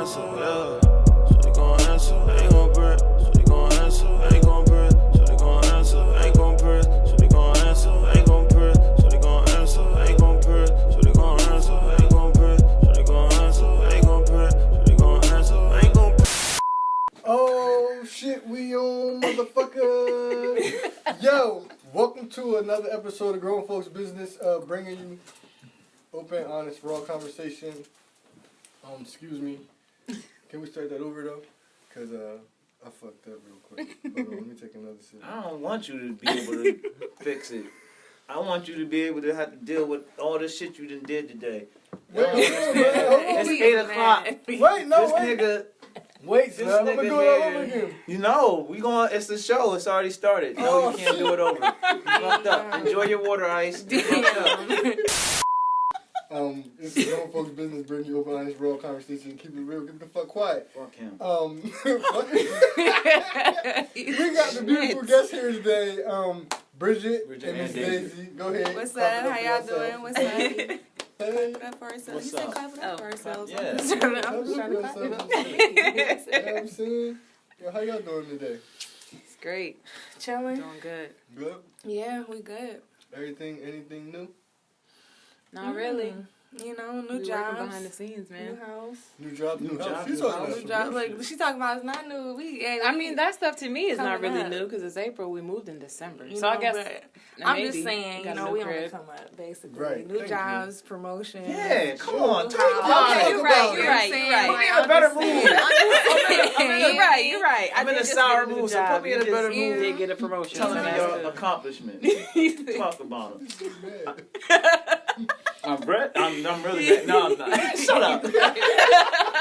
answer, yeah. So they gon' answer, ain't gon' break. So they gon' answer, ain't gon' break. So they gon' answer, ain't gon' break. So they gon' answer, ain't gon' break. So they gon' answer, ain't gon' break. So they gon' answer, ain't gon' break. So they gon' answer, ain't gon' break. So they gon' answer, ain't gon' break. Oh shit, we on motherfucker. Yo, welcome to another episode of Grown Folks Business, bringing you open, honest, raw conversation. Excuse me. Can we start that over though? Cause I fucked up real quick. Hold on, let me take another sip. I don't want you to be able to fix it. I want you to be able to have to deal with all the shit you done did today. Wait, It's 8 o'clock. Wait, no, This wait. nigga, Wait, this I'm gonna nigga do it all over here. again. You know, it's the show. It's already started. No, you can't do it over. You fucked up. Enjoy your water ice. You fucked up. This is Grown Folks Business, bringing you open, honest, raw conversation. Keep it real, get the fuck quiet. Fuck him. We got the beautiful guest here today, Bridgid and Miss Daisy. Go ahead. What's up? How y'all doing? What's up? Hey. Clap it up for ourselves. What's You said up? clap it up for ourselves. Yeah. I'm just trying to clap it up. You know what I'm saying? Yo, how y'all doing today? It's great. Chilling. Doing good. Good? Yeah, we good. Anything new? Not really. You know, new jobs. Behind the scenes, man. New house. New job, new house. job, She's new talking house. about New some job. new Like, shit. she talking about it's not new. I mean, that stuff to me is not Coming really up. new because it's April. We moved in December. You So know, I guess but maybe I'm just saying, got a we new on the crib. come up, basically. Right. New Thank jobs, promotion. Yeah, come on. New Talk house. about Okay, it. you're right. You You're know right. what I'm You're right. Put me in saying? a better I'm just mood. saying. You're right. You're right. I'm in a did just sour get a new mood, so job. put me in a You better just mood. did get a promotion. Telling so me that's your good. accomplishment. Talk about them. She's mad. I'm really mad. No, I'm not. Shut up.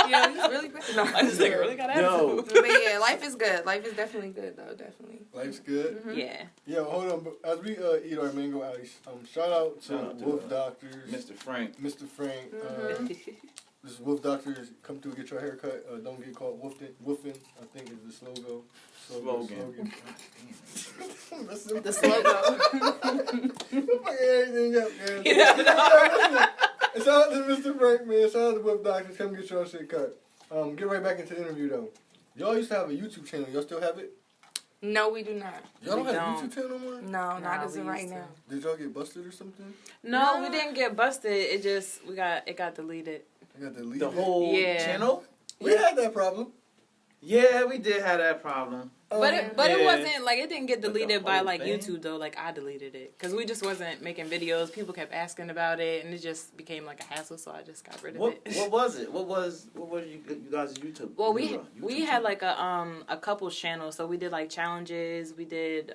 Yeah, he's really good. No, I just think I really got Yo. attitude. But yeah, life is good. Life is definitely good, though. Definitely. Life's good. Yeah. Yo, hold on. But as we eat our mango ice, shout out to Shout out to, Wolf Doctors. Mr. Frank. Mr. Frank. This is Wolf Doctors. Come through, get your hair cut. Don't get caught woofing. I think is the slogan. Slogan. The slogan. Fucking everything up, man. Shout out to Mr. Frank, man. Shout out to Wolf Doctors. Come get your shit cut. Get right back into the interview, though. Y'all used to have a YouTube channel. Y'all still have it? No, we do not. Y'all don't We have a don't. YouTube channel no more? No, not as of we right used to. now. Did y'all get busted or something? No, we didn't get busted. It just it got deleted. I got deleted. The whole Yeah. channel? We had that problem. Yeah, we did have that problem. But it Yeah. wasn't like it didn't get But the deleted by whole like thing? YouTube though. Like I deleted it because we just wasn't making videos. People kept asking about it, and it just became like a hassle. So I just got rid of it. What was it? What was you guys' YouTube? Well, YouTube we had like a couple channels. So we did like challenges. We did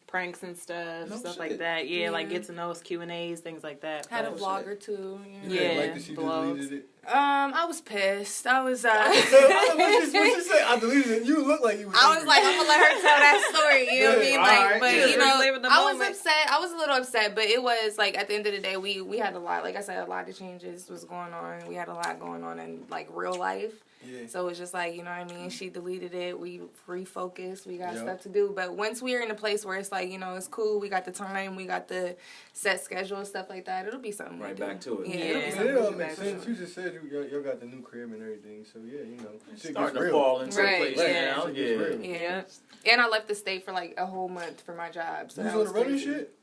pranks and stuff No like shit. that. Yeah, like Yeah. get to know us, Q&As, things like that. Had a Oh, vlog shit. or two. You know? Yeah. Like that she blogs. deleted it. I was pissed. I was. What she say? I deleted it. You look like you was I was angry. like, I'm gonna let her tell that story. You know what I mean? Yeah, Like, alright, but yeah. you know, Reliving the I was moment. upset. I was a little upset, but it was like at the end of the day, we had a lot. Like I said, a lot of changes was going on. We had a lot going on in like real life. Yeah. So it's just like, you know what I mean? She deleted it. We refocused. We got Yep. stuff to do. But once we're in a place where it's like, you know, it's cool. We got the time. We got the set schedule, stuff like that. It'll be something. Right we do. back to it. Yeah, Yeah. it'll be I something mean, it all we do makes back sense. to. You just said y'all got the new crib and everything, so yeah, you know, shit Starting gets to real. fall into Right, place yeah. now. Shit gets Yeah. real. Yeah. And I left the state for like a whole month for my job. So You was that on the running crazy. shit?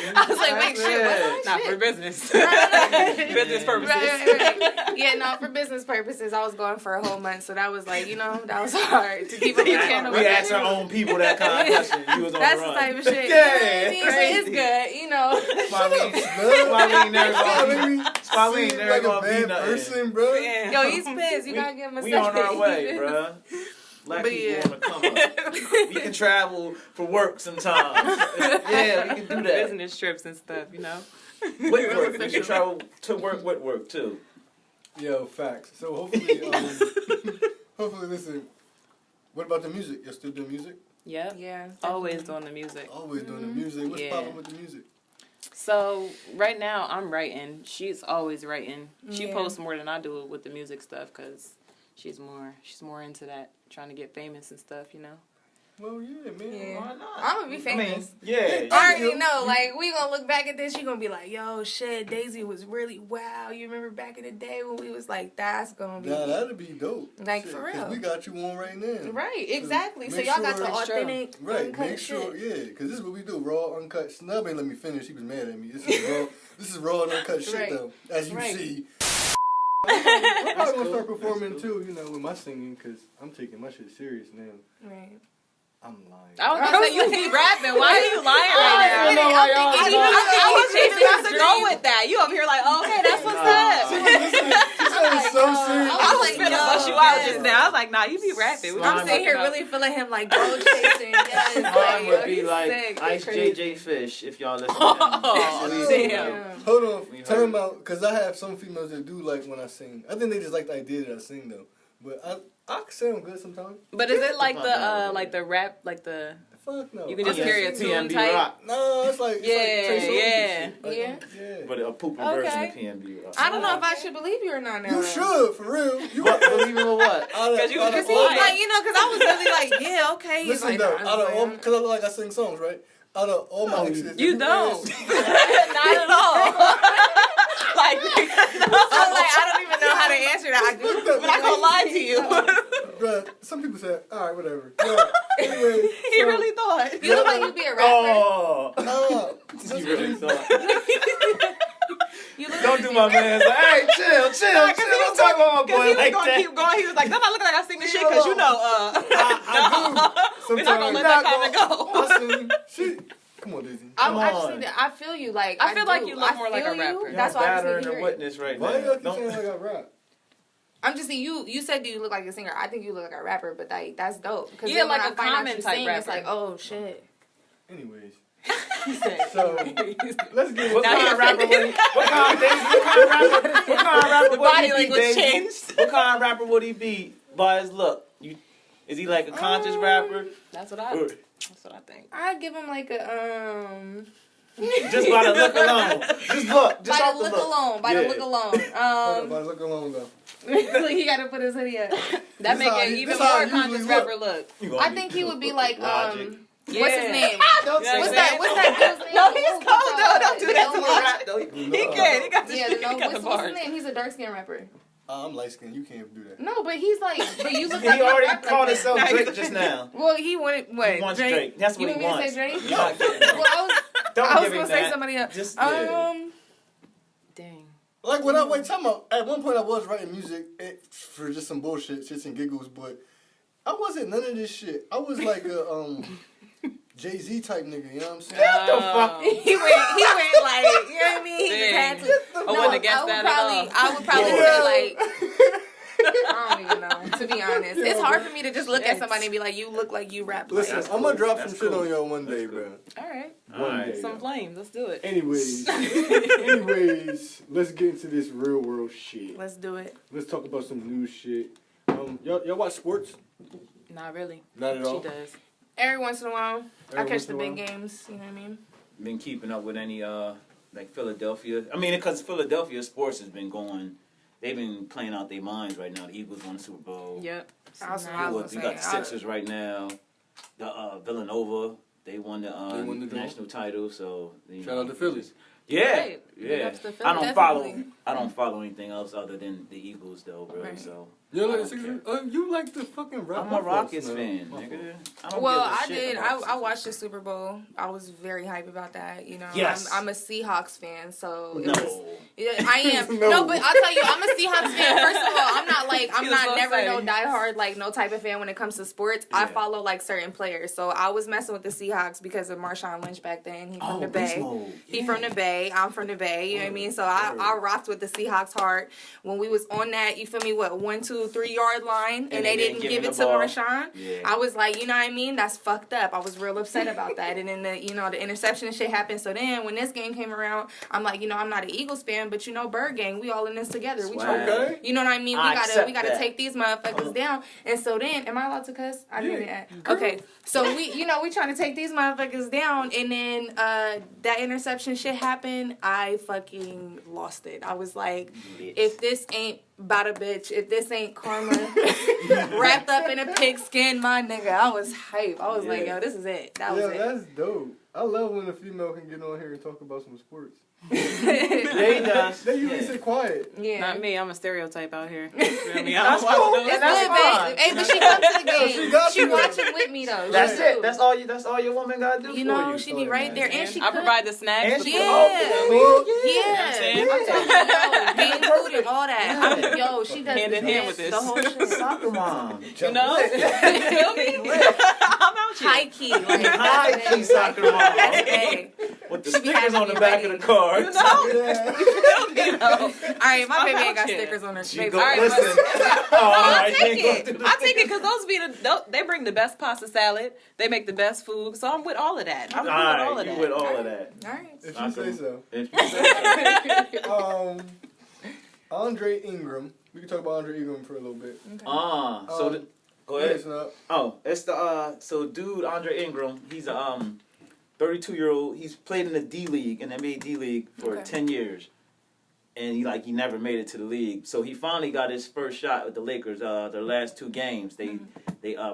I was like, wait, shit, what's that Not shit? for business. Right. Business purposes. Right. Yeah, no, for business purposes, I was going for a whole month, so that was like, you know, that was hard to keep up the channel. We asked our own people that kind of question. You was on That's the the run. type of shit. Yeah, You know what I mean? But it's good, you know. That's why we ain't never gonna That's why we never like a gonna be bad nothing. person, bro. Yeah. Yo, he's pissed. You gotta give him a We second. on our way, bruh. Black But people yeah. on the come up. We can travel for work sometimes. Yeah, we can do that. Business trips and stuff, you know. With work. We can travel to work with work too. Yo, facts. So hopefully, hopefully, listen. What about the music? Y'all still doing music? Yep. Yeah. Always doing the music. Always doing the music. What's Yeah. popping with the music? So right now I'm writing. She's always writing. She Yeah. posts more than I do with the music stuff because she's more into that, trying to get famous and stuff, you know. Well, yeah, man. Yeah. Why not? I'm gonna be famous. Yeah. I already know. Like, we gonna look back at this. You gonna be like, yo, shit, Daisy was really wow. You remember back in the day when we was like, that's gonna be. Nah, that'd be dope. Like, Shit, for 'cause real. we got you on right now. Right, exactly. So make y'all got sure the it's authentic, Right, uncut make sure, shit. yeah, because this is what we do, raw, uncut. Snub ain't let me finish. He was mad at me. This is raw and uncut shit, Right. though, as you Right. see. I'm probably going to start performing, too, you know, with my singing, because I'm taking my shit serious now. Right. I'm lying. I was gonna say you be rapping. Why are you lying right now? I know why y'all I was just about to go with that. You up here like, oh, okay, that's what's up. This is so serious. I was like, finna yo, bust you out yes. just now. I was like, nah, you be rapping. We I'm just sitting here fucking up. really feeling him like gold chasing. Yes, Mine like, would yo, be he's like sick. Ice Crazy. JJ Fish, if y'all listen to Oh, him. damn. Hold on, We tell heard. him out, because I have some females that do like when I sing. I think they just like the idea that I sing, though. But I can sound good sometimes. But is it like the rap, like the? Fuck no. You can just I carry a sing tune PNB type? rock. No, it's like Trey Songz and shit. Like, Yeah. yeah. But a pooping Okay. version of PNB rock. I don't know if I should believe you or not now. You should, for real. You But believe it or what? Because you was Cause just he lying. like, you know, cause I was really like, yeah, okay. He's Listen like, though, nah, out of all, I'm because I look like I sing songs, right? Out of all my exes, You everybody don't. else- Not at all. Like, I'm like, I don't even know how to answer that. I do. I'm not gonna lie to you. Bruh, some people say, all right, whatever. Yeah. Anyway, He really thought. You look like you'd be a rapper. Oh, nah, you really thought. You look Don't like do you'd my be a man. Like, hey, chill. Don't talk about my Because boy he was like gonna that. keep going. He was like, "Don't I look like I sing this shit?" Because you know, we're not gonna let that comment go. I sing. Shit. Come on, Daisy. I Come just on. need to, I feel you. Like, I feel like do. you look I more like feel a you. rapper. That's why I just need battering to the hear it. witness right Why now. y'all keep Don't- saying like I rap? I'm just saying, you said do you look like a singer? I think you look like a rapper, but like that's dope. Because Yeah, then when like I a find out common you type sing, it's rapper. like, oh shit. Anyways, He said, so let's get What Now kind you're of rapper would he? What kind of rapper the would body he be, language Daisy? changed. What kind of rapper would he be by his look? Is he like a conscious rapper? That's what Or I think. I'd give him like a just by the look alone? Just look. Just by off the look alone. By Yeah. the look alone. hold up, look along though. Like he gotta put his hoodie up. That This make how it he- even this how I more conscious usually look. rapper look. You gonna I be think he would be like Logic. what's his name? Don't Yeah, What's exactly. that? What's that dude's name? No, he's Who cold. puts No, out, don't do that to no, my rap. Though. He can. He got the Yeah, shit. no. He got the What's bars. his name? He's a dark skinned rapper. I'm light skinned. You can't do that. No, but he's like, but you look He like already rap called like himself Now Drake he's just now. Well, he wanted what? He wants Drake. That's what You he want me to wants. say Drake? You're not getting Well, that. Don't I was give him gonna say that. somebody else. Just, yeah. Dang. Like when I wait, time out. At one point, I was writing music for just some bullshit, shits and giggles, but I wasn't none of this shit. I was like a Jay-Z type nigga. You know what I'm saying? What the fuck? He went like, you know what I mean? He just had to. I wasn't against that at all. I would probably say like, I don't even know. To be honest, it's hard for me to just look at somebody and be like, "You look like you rap." Listen, Like. That's I'm gonna cool. drop That's some shit cool. on y'all one day, That's bro. All right. One Alright. day. Some yo. flames. Let's do it. Anyways, let's get into this real world shit. Let's do it. Let's talk about some news shit. Y'all watch sports? Not really. Not at all. She does. Every once in a while, I Every catch once the in a big while. games. You know what I mean? Been keeping up with any like Philadelphia. I mean, because Philadelphia sports has been going. They've been playing out their minds right now. The Eagles won the Super Bowl. Yep. That's what I You was got gonna the say. Sixers right now. The Villanova. They won the won the national title. So you Shout know, out to Philly. Yeah, Right. Big yeah. ups to Philly. I don't Definitely. follow anything else other than the Eagles though, bro. Right. So You don't I like the don't Sixers? care. You like the fucking Rockets? I'm a Rockets fan, nigga. I don't Well, give a I shit did. about the I Sixers. watched the Super Bowl. I was very hype about that. You know, Yes. I'm a Seahawks fan, so it No. was. Yeah, I am. No. no. But I'll tell you, I'm a Seahawks fan. First of all, I'm He was so never no excited. diehard like no type of fan when it comes to sports. I Yeah. follow like certain players, so I was messing with the Seahawks because of Marshawn Lynch back then. He from the Bay. beast mode. He Yeah. from the Bay. I'm from the Bay. You know what I mean? So I rocked with the Seahawks hard when we was on that. You feel me? What 1, 2, 3 yard line, and they didn't give it to Marshawn. Yeah. I was like, you know what I mean? That's fucked up. I was real upset about that. And then the interception and shit happened. So then when this game came around, I'm like, I'm not an Eagles fan, but Bird Gang, we all in this together. We Swag. trying, Okay. you know what I mean? I We accept gotta that. take these motherfuckers down. And so then, am I allowed to cuss? I Yeah. didn't. Okay. So we trying to take these motherfuckers down, and then that interception shit happened. I fucking lost it. I was like, if this ain't about a bitch, if this ain't karma wrapped up in a pigskin, my nigga, I was hype. I was like, yo, this is it. That was it. That's dope. I love when a female can get on here and talk about some sports. They does. They usually sit quiet. Yeah. Not me. I'm a stereotype out here. I mean, That's cool. It's That's good, fine. babe. Hey, but she comes to the game. She She watching with me though. That's She it. do. That's all your woman gotta do. You for know, you. she be right there, and she I provide the snacks. And the she food. Yeah. I'm saying? Game food and all that. Yo, she does Hand in hand with this. the whole shit. Soccer mom. You know? Feel me? I'm out here. High key, like High key soccer mom. Hey, With the She be stickers having on the me back ready. of the car. You know? You know? all right, my I'm baby out ain't got here. stickers on her. She Baby, go, all right, listen. but- Oh, all right, I'll take you ain't it. gonna do I'll take it because they bring the best pasta salad. They make the best food. So I'm with all of that. I'm All cool with all right, of you that. with all of that. all right. If you say so. If you say so. Andre Ingram. We can talk about Andre Ingram for a little bit. Go ahead. Up. Oh, it's the so dude Andre Ingram. He's a 32-year-old. He's played in the D League, in the NBA D League for Okay. 10 years, and he never made it to the league. So he finally got his first shot with the Lakers. Their last 2 games, they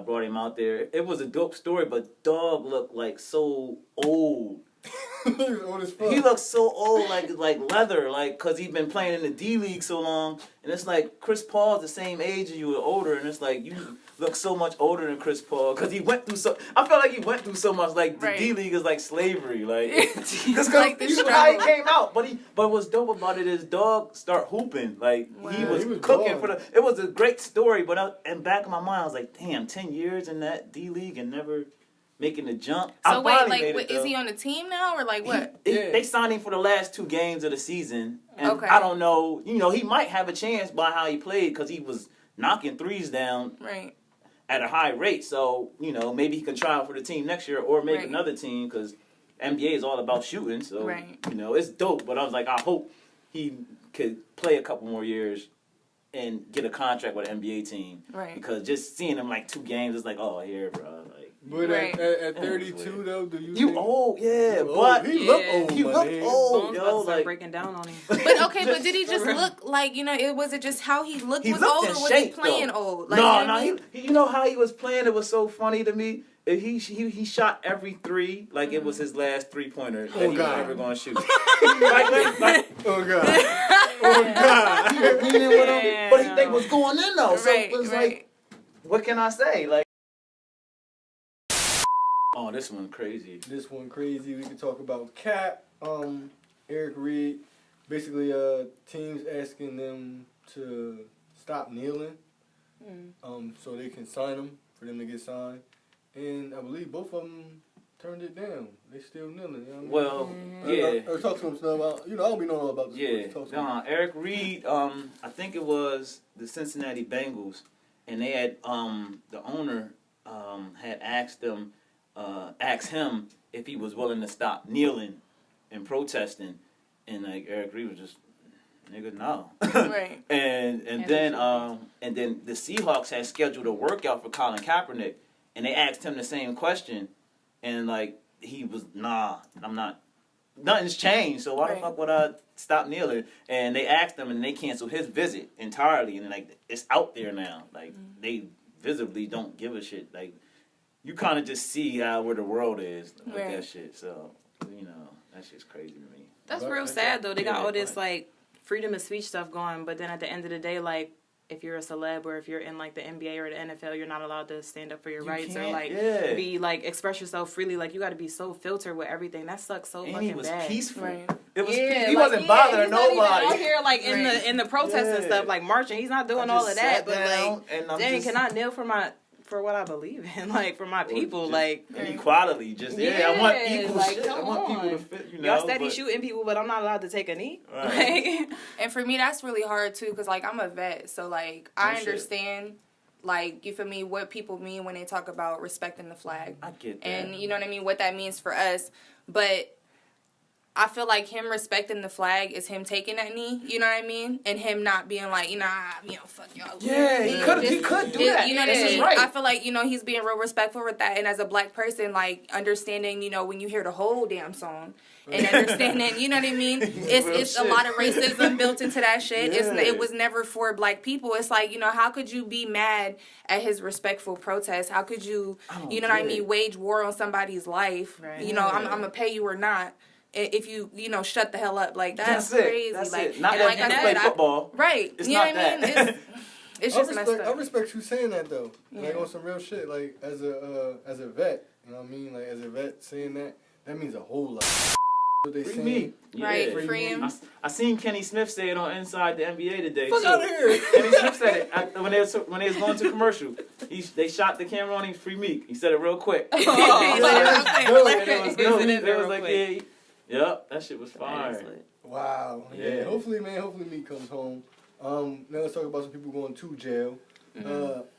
brought him out there. It was a dope story, but dog looked like so old. He was old as fuck. He looks so old, like leather, cause he's been playing in the D League so long, and it's like Chris Paul's the same age as you, or older, and it's like you look so much older than Chris Paul, cause he went through so. I feel like he went through so much. Like the Right. D League is like slavery, like because Like the you know how he struggle. came out, but what's dope about it is dog start hooping, like he Wow. was He was cooking gone. for the. It was a great story, but in back of my mind, I was like, damn, 10 years in that D League and never making the jump. So I wait, finally like, made wait, it, is though. he on the team now or like what? They signed him for the last 2 games of the season, and Okay. I don't know. You know, he might have a chance by how he played because he was knocking threes down Right. at a high rate. So you know, maybe he can try out for the team next year or make Right. another team because NBA is all about shooting. So Right. you know, it's dope. But I was like, I hope he could play a couple more years and get a contract with an NBA team. Right. Because just seeing him like 2 games, it's like, oh, here, bro. Like, But Right. at 32 though, do you? you think- old, yeah, You old. but He look Yeah. old. he my looked nigga. old, Bones about yo. to start Like, breaking down on him. But okay, but did he just look like, you know, was it just how he looked He was looked old, in or was shape, he playing though. old? Like, no, you know what no, I mean? you know how he was playing? It was so funny to me. He shot every 3 like it was his last 3-pointer that he was God. ever going to shoot. like, Oh god. Oh god. he was leaning with him, but they was going in though. So Right, it was right. like, what can I say? Like, oh, this one crazy. This one crazy. We can talk about Cap. Eric Reed. Basically, teams asking them to stop kneeling. So they can sign them for them to get signed. And I believe both of them turned it down. They still kneeling. You know what I mean? Well, yeah. Or talk to them stuff about. You know, I don't be knowing all about this. Yeah, Talk to them. Eric Reed. I think it was the Cincinnati Bengals, and they had the owner had asked him if he was willing to stop kneeling and protesting, and like Eric Reed was just, nigga, no. Right. and then the Seahawks had scheduled a workout for Colin Kaepernick, and they asked him the same question, and like he was, nah, I'm not. Nothing's changed, so why the Right. fuck would I stop kneeling? And they asked him, and they canceled his visit entirely. And like it's out there now, like they visibly don't give a shit. Like you kind of just see where the world is with Right. that shit. So you know that shit's crazy to me. That's But- real sad though. They got Yeah, all this but- like freedom of speech stuff going, but then at the end of the day, like if you're a celeb or if you're in like the NBA or the NFL, you're not allowed to stand up for your You rights or can't, like yeah. be like express yourself freely. Like you got to be so filtered with everything. That sucks so And fucking he was bad. peaceful. Right. It was. Yeah, He like, wasn't yeah, bothering he's not even nobody. out here like in Right. the protests and Yeah. stuff, like marching. He's not doing I all just of that, sat but down like, and I'm dang, just- can I kneel for what I believe in? Like for my people, Just like. equality. Just I want Yeah, equal like, shit. I come want people to on. fit. You know, Y'all steady but- shooting people, but I'm not allowed to take a knee. Right. Like, And for me, that's really hard too, because like I'm a vet, so like I Oh, shit. understand, like, you feel me, what people mean when they talk about respecting the flag. I get that. And you know what I mean, what that means for us. But I feel like him respecting the flag is him taking that knee, you know what I mean? And him not being like, fuck y'all. Yeah, he could do that. You know what I mean? Right. I feel like, he's being real respectful with that. And as a black person, like, understanding, when you hear the whole damn song and understanding, you know what I mean? It's a lot of racism built into that shit. Yeah. It was never for black people. It's like, how could you be mad at his respectful protest? How could you, wage war on somebody's life? Right. I'm going to pay you or not. If you shut the hell up, like that's it. crazy. That's like, it. Not and that like you I can said, play football. Right. It's you know not what I mean? that. It's just messed up. I respect you saying that though. Like on some real shit. Like as a vet, you know what I mean? Like as a vet saying that means a whole lot. What they Free saying. me. Right, Yeah. free him. I seen Kenny Smith say it on Inside the NBA today. Fuck out of here. Kenny Smith said it when they was going to commercial. They shot the camera on him. Free Meek. He said it real quick. Oh, It was real like, quick. yep, that shit was fire. Wow. Yeah. Hopefully Meek comes home. Now let's talk about some people going to jail.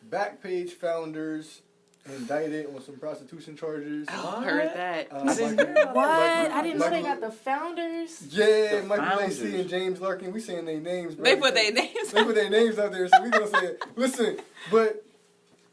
Backpage founders indicted on some prostitution charges. I heard that. I didn't hear about What? that. I didn't know they got the founders. Yeah, The Michael founders. Lacey and James Larkin. We saying their names, bro. They put their names. They put their names out there, so we gonna say it. Listen, but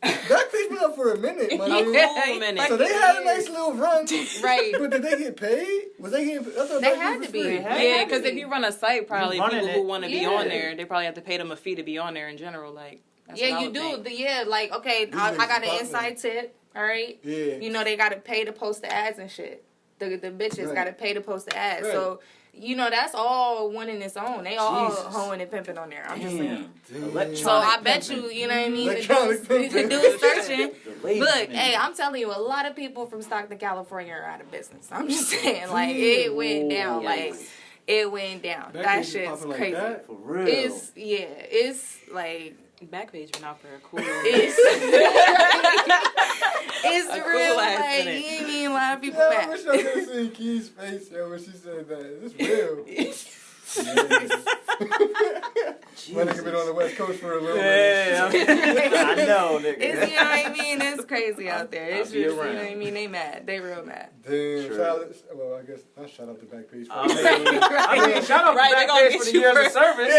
Backpage been up for a minute, man. Whole minute. So they had a nice little run, Right. but did they get paid? Was they getting? I thought They Backpage had was to be. free. Yeah, because if you run a site, probably You running people it. who want to be on Yeah. there, they probably have to pay them a fee to be on there in general. Like, that's what Yeah, I you would do. think. Like, okay, These I niggas got an fucking. inside tip, all right? Yeah. They got to pay to post the ads and shit. The bitches Right. got to pay to post the ads. Right. So, that's all one in its own. They all Jesus. hoeing and pimping on there. I'm just saying. Damn. Damn. Electronic So I bet pimping. you know what I mean? Electronic The pimping. dude searching. The ladies, Look, man. hey, I'm telling you, a lot of people from Stockton, California are out of business. I'm just saying, like, it went down. Like, it went down. Backpage That is shit's popping like crazy. that? For real. It's like, Backpage been out for a cool. it's A cool real. ass Like, minute. you mean a lot of people Yeah, I back. wish I could have seen Key's face when she said that. Is this real? My nigga been on the West Coast for a little bit. Yeah, I know, nigga. It's, you know what I mean? It's crazy out there. It's I'll just, be you know around. what I mean? They mad. They real mad. Damn, Sure. well, I guess I shout out the Backpage. I mean, shout out Right, to they gonna Backpage get for the you years for- of service.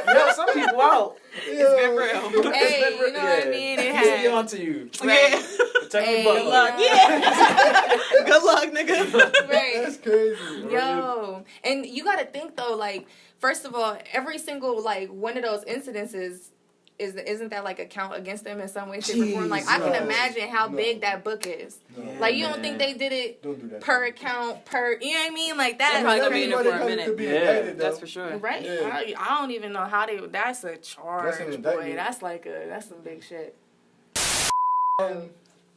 Yo, some people out. It's been real. Hey, you know what I mean? It He's had- on to you. Right. Protect Hey, your butt. good luck. Yeah. Good luck, nigga. Right. That's crazy. Yo, and you got to think though, like, first of all, every single like one of those incidences isn't that like a count against them in some way, shape, or form? Like, I can Jesus. imagine how No. big that book is. No. Like, you man. don't think they did it Don't do that. per account, per, you know what I mean? Like that. They probably That gonna be in there means for a somebody minute. could be Yeah. indicted, though. That's for sure. Right? Yeah. I don't even know how they. That's a charge, That's an boy. indictment. That's some big shit.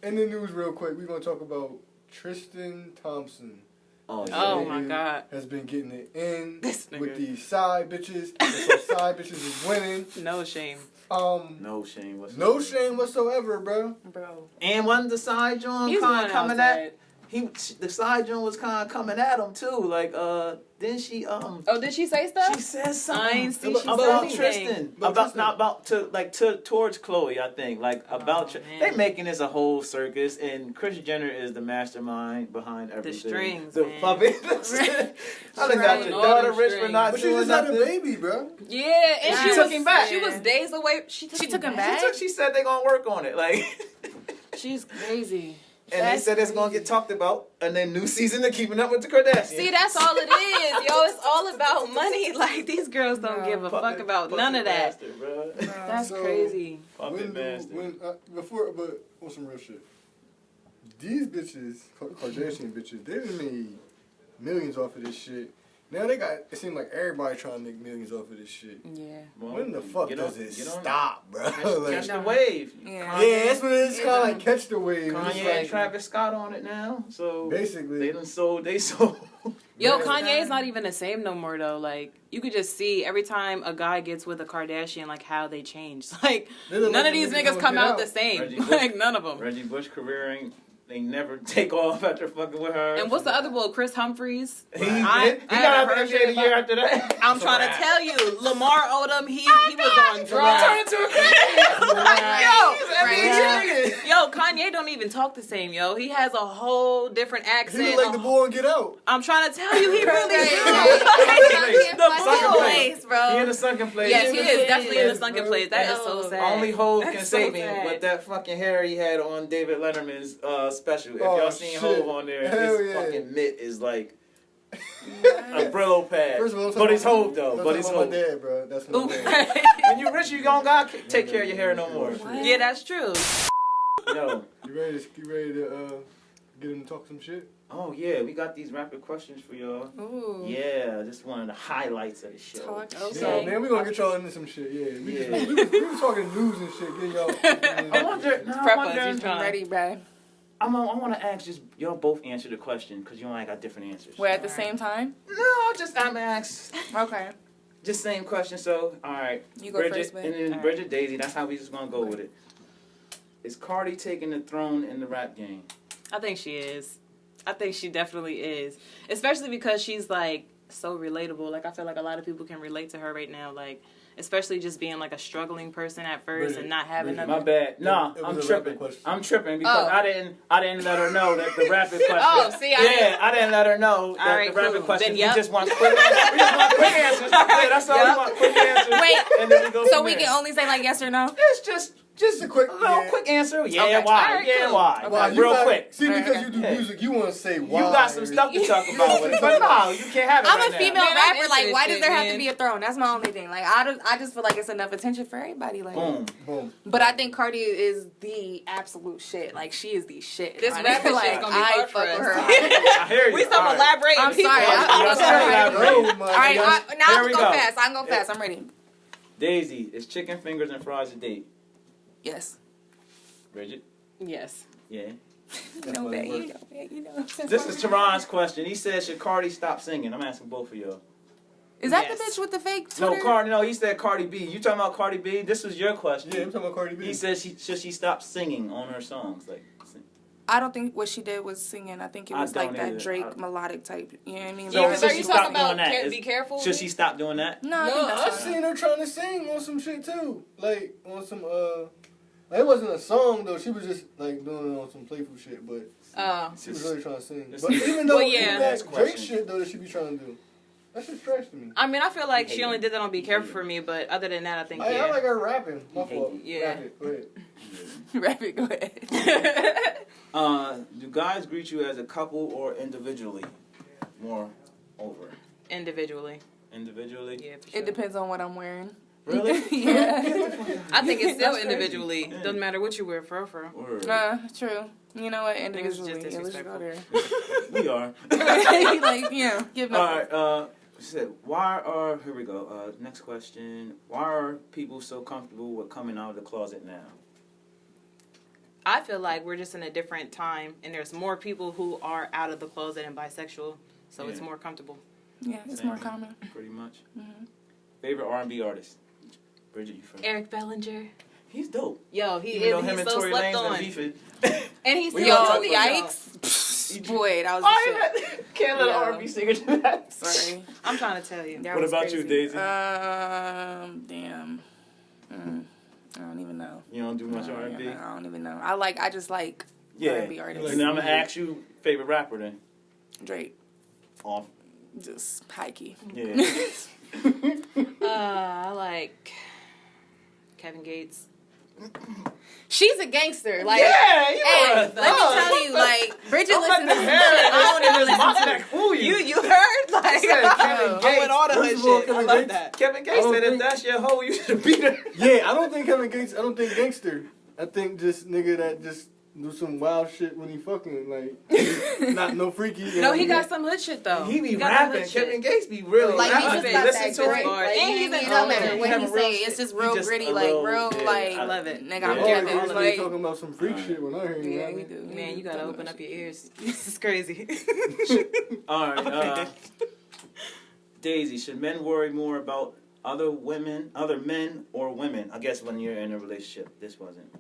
In the news, real quick, we're gonna talk about Tristan Thompson. Oh, yeah. Oh my God. Has been getting it in This with nigga. these side bitches. And so side bitches is winning. No shame. No shame whatsoever. No shame whatsoever, bro. Bro. And wasn't the side joint He's kind going of coming outside. at the side joint was kind of coming at him too. Like then she Oh, did she say stuff? she says something I ain't see she About said about anything. Tristan, About about Tristan. not about to like towards Chloe, I think, like about man. they making this a whole circus, and Kris Jenner is the mastermind behind everything. strings, the man. puppet. I done got Right. your All daughter them rich for strings. not But she doing just had a nothing. baby, bro. Yeah, and She she took was him back. She was days away. She took him back. She said they gonna work on it, like, She's crazy. and they said it's gonna get talked about, and then new season of Keeping Up with the Kardashians. See, that's all it is, yo. It's all about money. Like, these girls don't give a fuck about none of that. Bastard, bro. That's So, crazy. Puppet bastard. But on some real shit. These bitches, Kardashian bitches, they done made millions off of this shit. Now they got, it seems like everybody trying to make millions off of this shit. Yeah. Well, When the fuck get does on- it get on- stop, bro? Catch the wave. Yeah. Yeah, that's what it is. Kind of like catch the wave. It's Kanye like, and Travis Scott on it now, so basically. they sold. Yo, Yeah. Kanye's not even the same no more though. Like, you could just see every time a guy gets with a Kardashian, like how they change. Like, They look none like of these the niggas niggas gonna come get out out. the same. Reggie Bush- Like, none of them. Reggie Bush career ain't they never take off after fucking with her. And what's the other boy? Chris Humphries. He I got haven't out heard the shit NBA the year after that. I'm trying to tell you, Lamar Odom, he was on drugs. Turned into a Yo, Kanye don't even talk the same, yo. He has a whole different accent. He look like the boy and Get Out. I'm trying to tell you, he really is. Sunken place, bro. He in the sunken place. Yes, he is definitely in the Yes, sunken bro. place. That is so sad. Only Hove That's can so save him sad. with that fucking hair he had on David Letterman's special. If Oh, y'all seen shit. Hove on there, Hell his yeah. fucking mitt is like a Brillo pad. First of all, But it's Hove though. But it's my Hove. dad, bro. That's my Ooh. dad. When you rich, you don't gotta take care of your hair no more. Yeah, that's true. Yo. You ready to get him to talk some shit? Oh yeah, we got these rapid questions for y'all. Ooh. Yeah, just one of the highlights of the show. Talk Okay. Yeah, man, we gonna get y'all into some shit. Yeah, Yeah. we was talking news and shit. Getting y'all. I wonder. No, Prep I us, wonder. you trying. Ready, bro. I want to ask just y'all both answer the question because you all got different answers. We're at the same time? No, I'm asked. Okay. Just same question. So, all right. You go Bridgid, first, man. and then All right. Bridgid, Daisy. That's how we just gonna go with it. Is Cardi taking the throne in the rap game? I think she is. I think she definitely is. Especially because she's like so relatable. Like I feel like a lot of people can relate to her right now. Like especially just being like a struggling person at first and not having My nothing. bad. No, It was I'm a rapid tripping. question. I'm tripping because Oh. I didn't let her know that the rapid question. Oh, see, I didn't let her know that right, the rapid cool. question. Then, We yep. just want quick answers. We just want quick answers. Yeah, that's all Yep. we want. Quick answers. Wait, and then we go So from we there. can only say like yes or no? It's just a quick, a little yeah. quick answer. Yeah, Okay. why? All right, Yeah, cool. why? Wow, Like, you real got- quick. See, because you do Yeah. music, you want to say why. You got some stuff to talk about with it, but no, you can't have it I'm right a now. female Man, I'm rapper. into Like, this why does shit, there have to man. be a throne? That's my only thing. Like, I just feel like it's enough attention for everybody. Like, Boom. Boom. but I think Cardi is the absolute shit. Like, she is the shit. This I rapper like, shit's gonna be I hard for fuck with us. her. I hear you. We some All right. elaborating I'm people. sorry. Y'all I'm start sorry. elaborating. Oh, my All right, God. now Here I'm we going go. fast. I'm going fast. I'm ready. Daisy, is chicken fingers and fries a date? Yes. Bridget? Yes. Yeah. You know that. You know that. You know. This is Teron's question. He said, should Cardi stop singing? I'm asking both of y'all. Is that Yes. the bitch with the fake No, Twitter? No, he said Cardi B. You talking about Cardi B? This was your question. Yeah, I'm talking about Cardi B. He said, should she stop singing on her songs? Like, sing. I don't think what she did was singing. I think it I was like don't that either. Drake melodic type. You know what I mean? So Yeah, Like, because should are she you stop talking about doing that? be careful? Should she stop doing that? no, I think No, that's I've fine. seen her trying to sing on some shit too. Like on some like, it wasn't a song though. She was just like doing it on some playful shit, but she was really trying to sing. It's- But even though Well, yeah. even That's that Drake question. shit though that she be trying to do, that shit's trash to me. I mean, I feel like she only did that on Be Careful for Me, but other than that, I think, I yeah. like her rapping. My fault. Yeah. Rap it. Go ahead. Rapid, go ahead. Do guys greet you as a couple or individually? More over. Individually. Individually? Yeah, for sure. It depends on what I'm wearing. Really? Yeah. I think it's still That's crazy. individually. Yeah. Doesn't matter what you wear, for real. Word. True. You know what? think it's just Individually. Yeah, let's just go disrespectful. there. We are. Like, yeah, give All nothing. right. Said, why are, here we go. Next question. Why are people so comfortable with coming out of the closet now? I feel like we're just in a different time, and there's more people who are out of the closet and bisexual, so it's Yeah. more comfortable. Yeah, it's Same. more common. Pretty much. Mhm. Favorite R&B artist? Bridget, you first. Eric Bellinger. He's dope. Yo, he Even though is. him He's and so Tory slept Lanez on. been beefing. And he's We Yo, gonna talk about yikes. Boy, that was Oh, the shit. yeah. Can't let an Yeah. R&B singer do that. Sorry. I'm trying to tell you. That What was about you, crazy. Daisy? Damn. I don't even know. You don't do much No, R&B? yeah, I don't even know. I just like Yeah. R&B artists. And then I'm going to ask you favorite rapper then. Drake. Off. Just high key. Yeah. I like Kevin Gates. She's a gangster. Like, yeah, you hey, are a let me thug. tell you, like, Bridget Don't let listens the to some hair shit I don't even in this listen to. neck fool you. You heard? Like, Said Kevin Gates. I went all the First hood of all, shit. I Kevin love Gates- that. Kevin I Gates don't said if think- that's your hoe, you should beat her. Yeah, I don't think Kevin Gates. I don't think gangster. I think just nigga that just do some wild shit when he fucking like not no freaky. you No, know, he got some hood shit though. He be got that rapping. hood shit. Kevin Gates be really Like, he rapping. just got Listen that to great, it. bars. like, And and he's he's an no older. matter He what have he a real say, shit. it's just He real just gritty, a like, little- real, yeah, like, I love it. nigga, Oh, I'm yeah, Kevin. he's Like, talking about some freak Alright. shit when I hear you. yeah, rapping. we do. Man, you gotta open up your ears. This is crazy. All right. Daisy, should men worry more about other men, or women? I guess when you're in a relationship, this wasn't.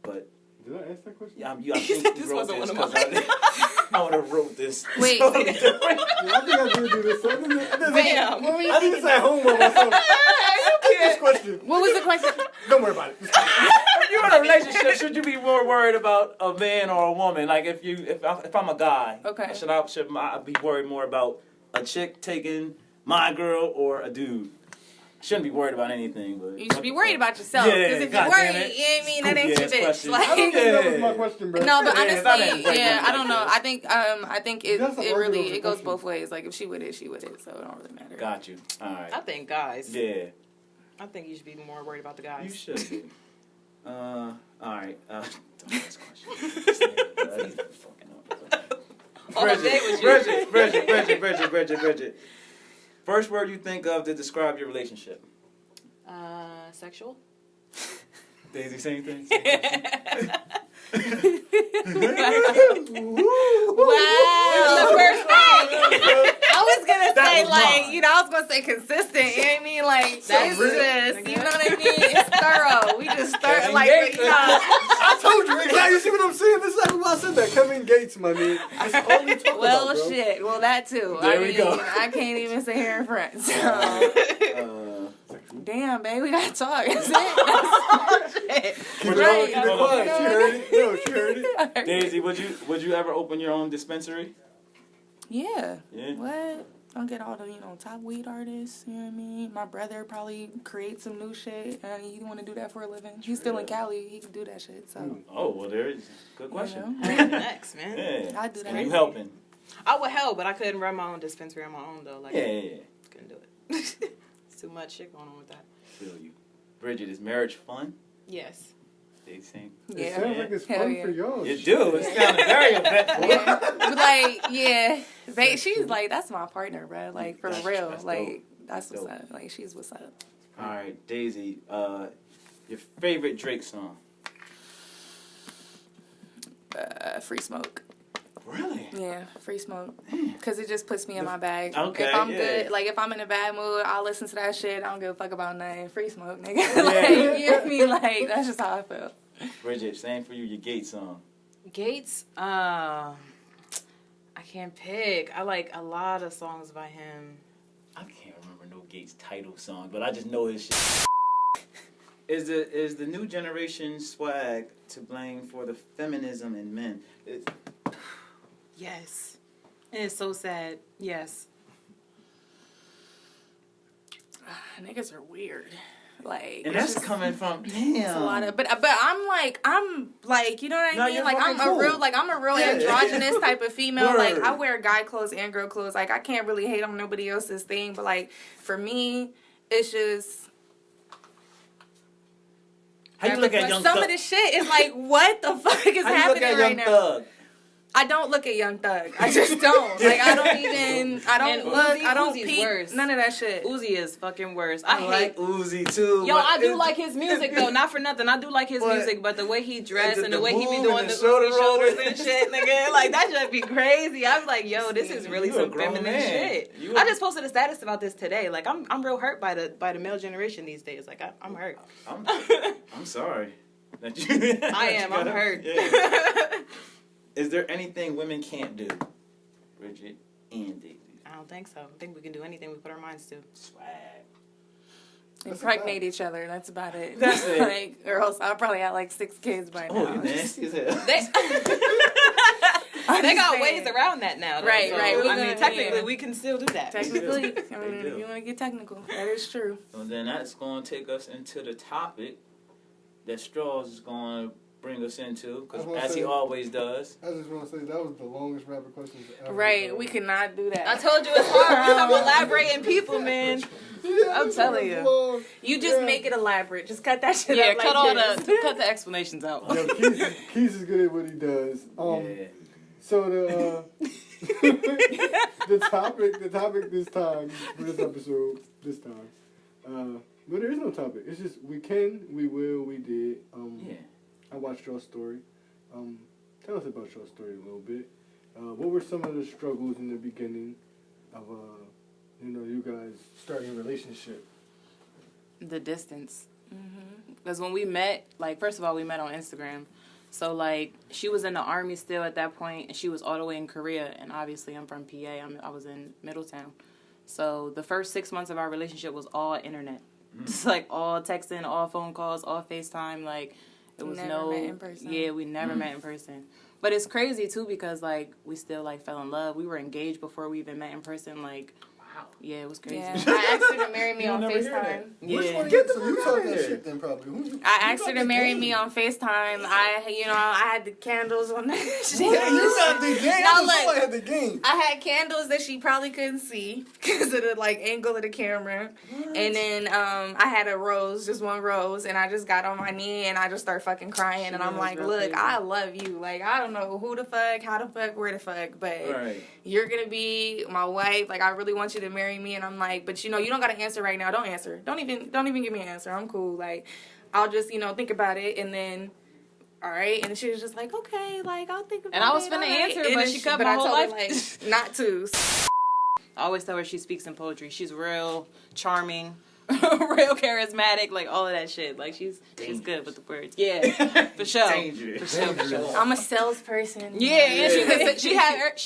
But Did I ask that question? Yeah, I think you wrote this because I would have wrote this. Wait. Yeah, I think I did do this. So I Bam. What were you I did this at home by myself. This question. What was the question? Don't worry about it. You're in a relationship. Should you be more worried about a man or a woman? Like if I'm a guy, Okay. should I be worried more about a chick taking my girl or a dude? Shouldn't be worried about anything, but You should be worried about yourself. Yeah, Because if you're God worried, damn it. you know what I mean? That ain't your Goofy-ass bitch. question. Like, I don't think that was my question, bro. no, but Yeah, it's not honestly, that yeah, important. I don't know. I think it That's an really arguable it goes question. both ways. Like if she with it, she with it. So it don't really matter. Got you. All right. I think guys. Yeah, I think you should be more worried about the guys. you should be. All right. Don't ask questions. On a date with you. Bridgid. First word you think of to describe your relationship? Sexual. Daisy, same thing. Wow, the first thing. I was gonna That say was like, mine. I was gonna say consistent. You know what I mean? Like That's Jesus, it. you know what I mean? It's thorough. We just start Kevin like, Gates. I told you exactly. You see what I'm saying? This is why I said that. Kevin Gates, my man. That's all we talk well, about, bro. shit. Well, that too. There I we mean, go. I can't even sit here in front. So. Damn, babe, we gotta talk. That's it. That's all shit. Keep it Right. on, keep it quiet. She heard it. No, she heard it. Daisy, would you ever open your own dispensary? Yeah. Yeah. What? I'll get all the, top weed artists, you know what I mean? My brother probably create some new shit. He want to do that for a living. He's still in Cali. He can do that shit, so. Oh, well, there is. Good question. Next, man. Yeah. I'd do that. And you helping? I would help, but I couldn't run my own dispensary on my own though. Like, Yeah. couldn't do it. It's too much shit going on with that. Feel you. Bridgid, is marriage fun? Yes. They sing. It Yeah. sounds like it's Hell fun yeah. for y'all. You do. It sounds very eventful. Yeah. But like, yeah. She's like, that's my partner, bro. Like, for That's- real. that's Like, dope. that's what's Dope. up. Like, she's what's up. All right, Daisy. Your favorite Drake song? Free Smoke. Really? Yeah, Free Smoke. Because it just puts me in my bag. Okay, if I'm yeah. good, like if I'm in a bad mood, I'll listen to that shit. I don't give a fuck about nothing. Free Smoke, nigga. Yeah. Like, you know what I mean? Like, that's just how I feel. Bridgid, same for you. Your Gates song. Gates, I can't pick. I like a lot of songs by him. I can't remember no Gates title song, but I just know his shit. Is the new generation swag to blame for the feminism in men? Yes. And it's so sad. Yes. Niggas are weird. Like, And it's that's just- coming from it's a lot damn. of, but I'm like, you know what I No, mean? you're Like, I'm fucking cool. I'm a real Yeah. androgynous type of female. Like, Word. I wear guy clothes and girl clothes. Like, I can't really hate on nobody else's thing, but like, for me, it's just. How you look at Young Some Thug? of the shit is like, what the fuck is How you happening look at right Young now? Thug? I don't look at Young Thug. I just don't. Like, I don't And look, Uzi- I don't Uzi's peep. worse. None of that shit. Uzi is fucking worse. I I hate. like Uzi too. Yo, but I do it's- like his music though. Not for nothing. I do like his But- music, but the way he dressed the and the way he be move doing and the the shoulder Uzi shoulders rollers. and shit, nigga, like that should be crazy. I was like, yo, this is really You a some grown feminine man. shit. You I just posted a status about this today. Like I'm real hurt by the male generation these days. Like I'm hurt. I'm sorry. That you, I am. I'm hurt. Yeah. Is there anything women can't do? Bridgid and Daisy. I don't think so. I think we can do anything we put our minds to. Swag. Impregnate each other. That's about it. That's it. Like, or else I'll probably have like 6 kids by now. Oh, you nasty as hell. They got saying. ways around that now. Though, Right, so, right. I mean, technically, Yeah. we can still do that. Technically, They I mean, do. if you want to get technical, that is true. So then that's going to take us into the topic that Straws is going to bring us into, because I was gonna as he say- always does. I just want to say that was the longest rapid questions ever. Right, we cannot do that. I told you it's hard. We have elaborating people, man. I'm telling you. you. You just Yeah. make it elaborate. Just cut that shit Yeah, up. cut like all this. cut the explanations out. Yo, Keys is good at what he does. Yeah. So the topic this time for this episode well, there is no topic. It's just we can, we will, we did. Yeah. I watched your story. Tell us about your story a little bit. What were some of the struggles in the beginning of you guys starting a relationship? The distance. Because when we met, like, first of all, we met on Instagram. So, like, she was in the Army still at that point, and she was all the way in Korea. And obviously, I'm from PA. I was in Middletown. So, the first 6 months of our relationship was all internet. Just, like, all texting, all phone calls, all FaceTime. Like, it was never met in person. Yeah, we never met in person. But it's crazy, too, because, like, we still, like, fell in love. We were engaged before we even met in person. Like, yeah, it was crazy. Yeah. I asked her to marry me on FaceTime. Yeah. Which one get you talk that shit then probably? I asked her to marry me on FaceTime. I had the candles on that shit. You got the game. Now, I look, had the game. I had candles that she probably couldn't see because of the like angle of the camera. What? And then I had a rose, just one rose, and I just got on my knee and I just started fucking crying. And I'm like, look, crazy. I love you. Like, I don't know who the fuck, how the fuck, where the fuck, but you're gonna be my wife. Like, I really want you to marry me. And I'm like, but you don't gotta answer right now. Don't answer. Don't even give me an answer. I'm cool. Like, I'll just think about it and then. All right, and she was just like, okay, like I'll think about it. And I was finna answer, but she cut my whole life. Her, like, not to. I always tell her she speaks in poetry. She's real charming, real charismatic, like all of that shit. Like she's good with the words. Yeah, for sure. For sure. I'm a salesperson. Yeah, and she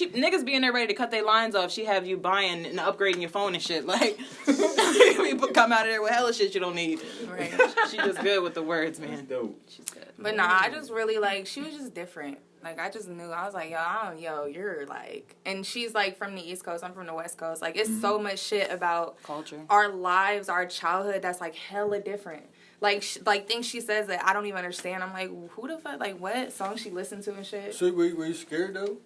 niggas being there ready to cut their lines off. She have you buying and upgrading your phone and shit. Like people come out of there with hella shit you don't need. Right. She just good with the words, man. That's dope. She's good. But nah, I just really like. She was just different. Like, I just knew. I was like, you're like... And she's, like, from the East Coast. I'm from the West Coast. Like, it's so much shit about... Culture. Our lives, our childhood that's, like, hella different. Like, things she says that I don't even understand. I'm like, who the fuck... Like, what songs she listened to and shit? So, were you scared, though?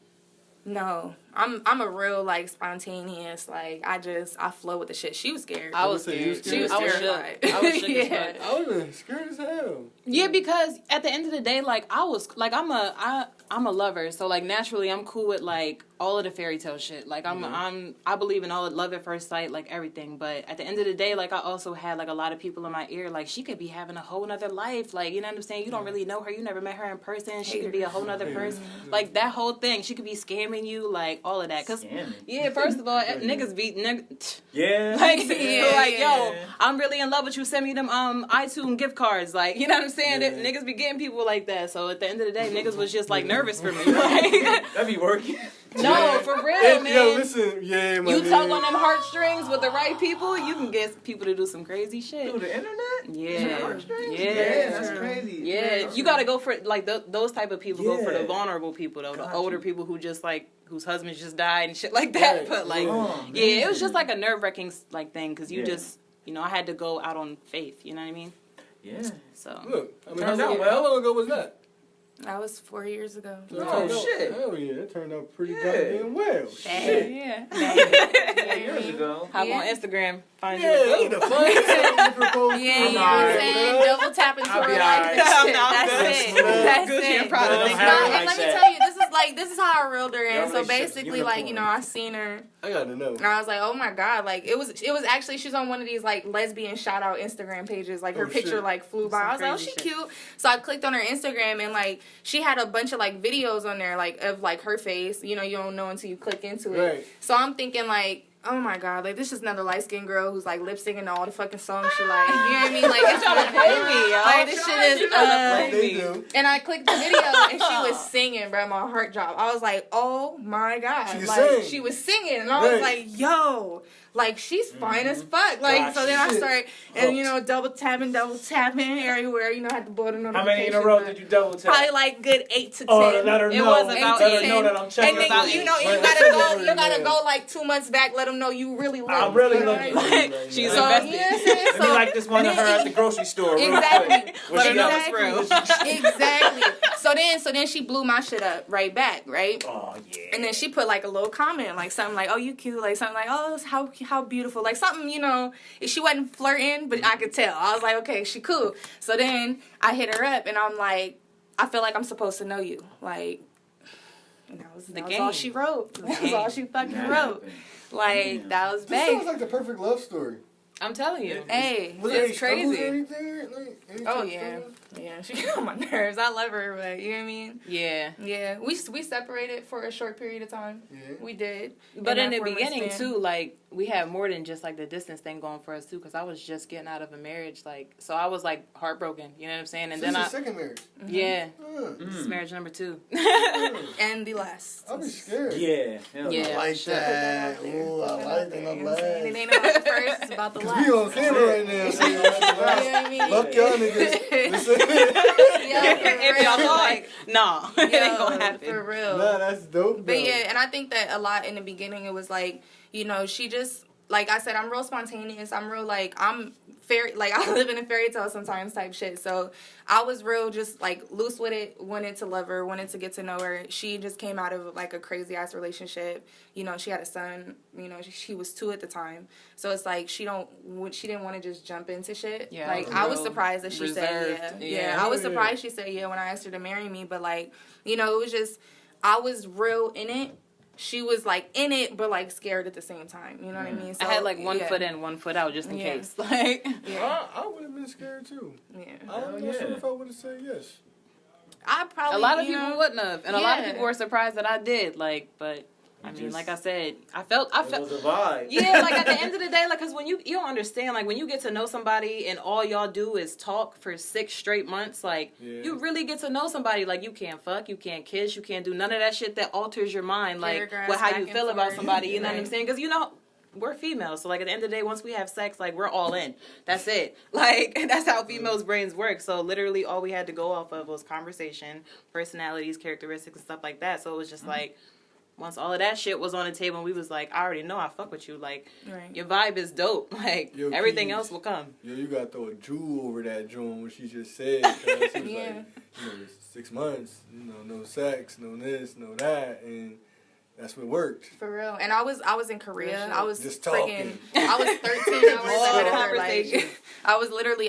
No. I'm a real, like, spontaneous, like, I flow with the shit. She was scared. I was scared. She was terrified. I was shook as Yeah. fuck. I was scared as hell. Yeah, because at the end of the day, like, I'm a lover, so like naturally I'm cool with like all of the fairy tale shit. Like I believe in all of love at first sight, like everything. But at the end of the day, like I also had like a lot of people in my ear, like she could be having a whole nother life. Like, you know what I'm saying? You don't really know her, you never met her in person. She could be a whole nother person. Like that whole thing. She could be scamming you, like all of that. Cause first of all, niggas be yo, I'm really in love with you. Send me them iTunes gift cards. Like, you know what I'm saying? Niggas be getting people like that. So at the end of the day, niggas was just like nervous for me. Like, that be working. No, for real, man. Yo, listen, you tug on them heartstrings with the right people, you can get people to do some crazy shit. Through the internet? Yeah, that's crazy. Yeah, you gotta go for like those type of people. Go for the vulnerable people though, the older people who just like whose husbands just died and shit like that. But like, it was just like a nerve-wracking like thing because you just I had to go out on faith. You know what I mean? Yeah. So look, I mean, how long ago was that? That was 4 years ago. Oh, shit. Hell yeah, it turned out pretty goddamn well. Shit. Yeah. 4 years ago. Hop on Instagram. Find you the funniest proposal. Yeah, you know what I'm saying? Double tap into her life and shit. That's it. And let me tell you, this is how a realtor is. So basically, like, I seen her. I gotta know. And I was like, oh my God. Like, it was actually, she's on one of these, like, lesbian shout out Instagram pages. Like, her picture, like, flew by. I was like, oh, she cute. So I clicked on her Instagram and, like, she had a bunch of, like, videos on there, like, of, like, her face. You don't know until you click into it. Right. So I'm thinking, like, oh my God, like, this is another light-skinned girl who's, like, lip-syncing all the fucking songs she like. You know what I mean? Like, it's trying to play me, yo. Like, this shit is, and I clicked the video, and she was singing, bro. My heart dropped. I was like, oh my God. She was singing, and I was like, yo. Like, she's fine as fuck. Like, so then I started, and, double tapping everywhere. I had to board a notification. How many in a row did you double tap? Probably, like, good 8 to 10. Oh, let her know. It was about 8 to 10. Know that I'm checking. And then, you gotta go, like, 2 months back, let them know you really love I'm really looking. She's invested. Let me like this one of her at the grocery store. Exactly. Let her know it's real. Exactly. So then she blew my shit up right back, right? Oh, yeah. And then she put, like, a little comment, like, something like, oh, you cute, like, something like, oh, how beautiful, like, something, she wasn't flirting, but I could tell. I was like, okay, she cool. So then I hit her up, and I'm like, I feel like I'm supposed to know you, like, and that was all she wrote. That was all she fucking wrote. Like, that was This big. sounds like the perfect love story. I'm telling you. Hey, Was there any it's struggles or crazy. anything? Like, any oh type of yeah, struggles? yeah. She got on my nerves. I love her, but you know what I mean. Yeah. Yeah, we separated for a short period of time. Yeah. We did. But in that the 4 month beginning span. too, like we had more than just like the distance thing going for us too, because I was just getting out of a marriage, like so I was like heartbroken, you know what I'm saying? And So then this is second marriage. yeah, Mm. this is marriage number 2. And the last. I'll be scared. Yeah. hell Yeah. no. I like Sure. that. Ooh, I like that. You I'm know what I'm saying? It like. ain't about the first, it's about the last. We on camera right now, so You know what I mean? fuck y'all niggas. Listen. Yeah, for If y'all real. like, no, it ain't gonna Yo, happen. For real. Nah, that's dope. But though. yeah, and I think that a lot in the beginning it was like, you know, she just, like I said, I'm real spontaneous. I'm real like, I'm fairy, like I live in a fairy tale sometimes type shit. So I was real just like loose with it, wanted to love her, wanted to get to know her. She just came out of like a crazy ass relationship. You know, she had a son, you know, she was 2 at the time. So it's like she didn't want to just jump into shit. Yeah, like I was real surprised that she said reserved. yeah. Yeah. Yeah, I was Oh, yeah. surprised she said yeah when I asked her to marry me, but like, you know, it was just I was real in it. She was like in it, but like scared at the same time. You know what I mean? So, I had like one yeah. foot in, one foot out, just in Yeah. case. Like, Yeah, I would have been scared too. yeah. I'm not yeah. sure if I would have said yes. I probably a lot of you people know, wouldn't have, and a lot of Yeah. people were surprised that I did. Like, but I You mean, just- like I said, I felt. It was a vibe. Yeah, like at the end of the day, like, cause when you don't understand, like when you get to know somebody and all y'all do is talk for 6 straight months, like Yeah. you really get to know somebody. Like you can't fuck, you can't kiss, you can't do none of that shit that alters your mind, like Paragraphs with how back you and feel about forth. somebody. You know what I'm Right. saying? Cause you know. We're females, so like at the end of the day, once we have sex, like we're all in. That's it. Like that's how females' brains work. So literally, all we had to go off of was conversation, personalities, characteristics, and stuff like that. So it was just like, once all of that shit was on the table, and we was like, I already know I fuck with you. Like Right. your vibe is dope. Like Yo, everything Keys. else will come. Yo, you gotta throw a jewel over that joint what she just said. 'cause she was Yeah. like, you know, 6 months, you know, no sex, no this, no that, and that's what worked. For real. And I was in Korea. I was Just freaking. talking. I was 13 hours ahead of her. Conversation. Like, I